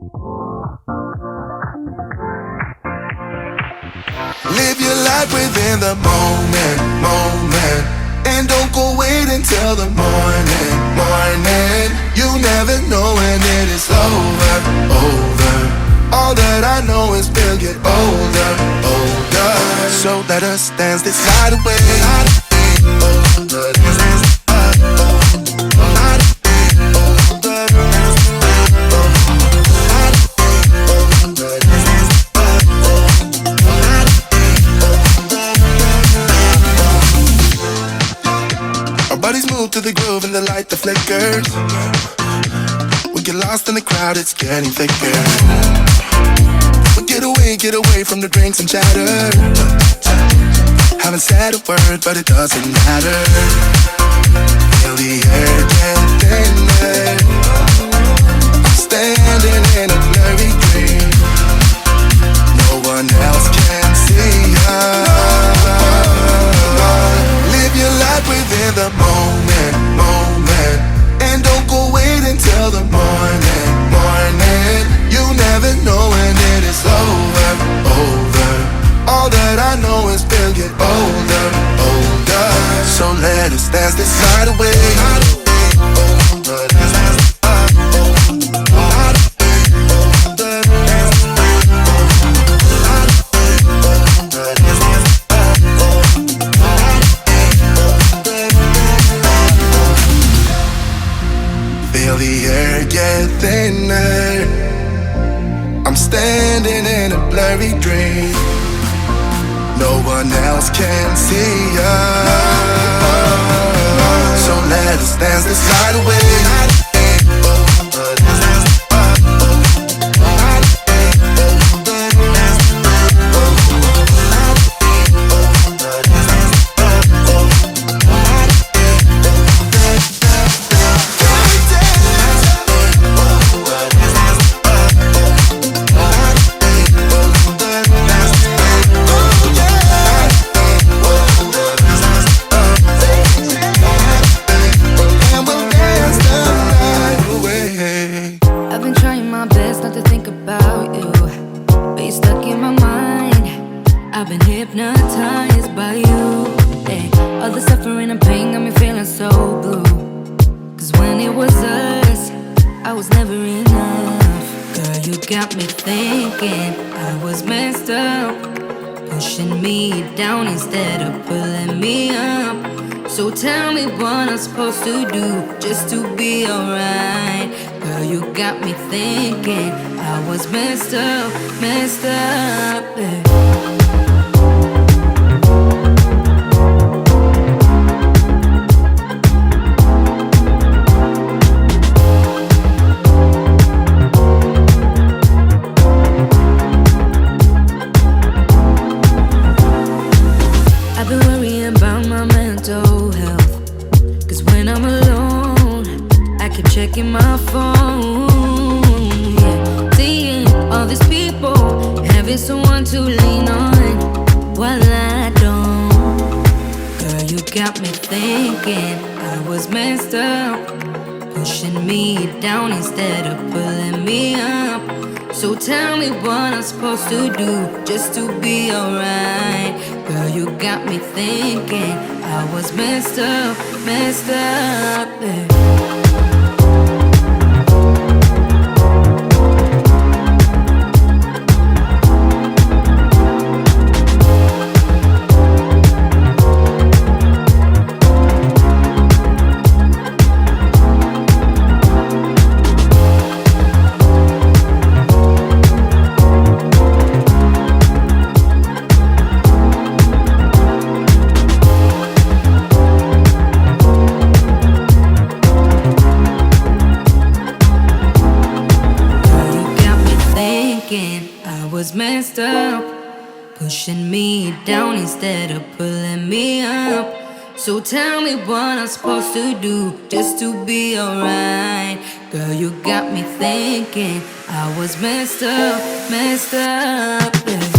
Live your life within the moment, and don't go wait until the morning. You never know when it is over. All that I know is we'll get older. So let us dance this night away. To the groove and the light that flickers. We get lost in the crowd, it's getting thicker. We get away from the drinks and chatter. Haven't said a word, but it doesn't matter. Feel the air get thinner. I'm standing in a blurry dream. No one else can see us. Live your life within the moment, and don't go wait until the morning. You never know when it is over. All that I know is we'll get older. So let us dance this night away. Feel the air get thinner. I'm standing in a blurry dream. No one else can see us. So let us dance this night away. I've been hypnotized by you. All the suffering and pain got me feeling so blue. Cause when it was us, I was never enough. Girl, you got me thinking I was messed up, pushing me down instead of pulling me up. So tell me what I'm supposed to do just to be alright. Girl, you got me thinking I was messed up, yeah. I've been worrying about my mental health. Cause when I'm alone, I keep checking my phone, yeah. Seeing all these people, having someone to lean on, while I don't. Girl, you got me thinking I was messed up, pushing me down instead of pulling me up. So tell me what I'm supposed to do just to be alright. Girl, you got me thinking I was messed up, yeah. I was messed up, pushing me down instead of pulling me up. So tell me what I'm supposed to do just to be alright. Girl, you got me thinking I was messed up, yeah.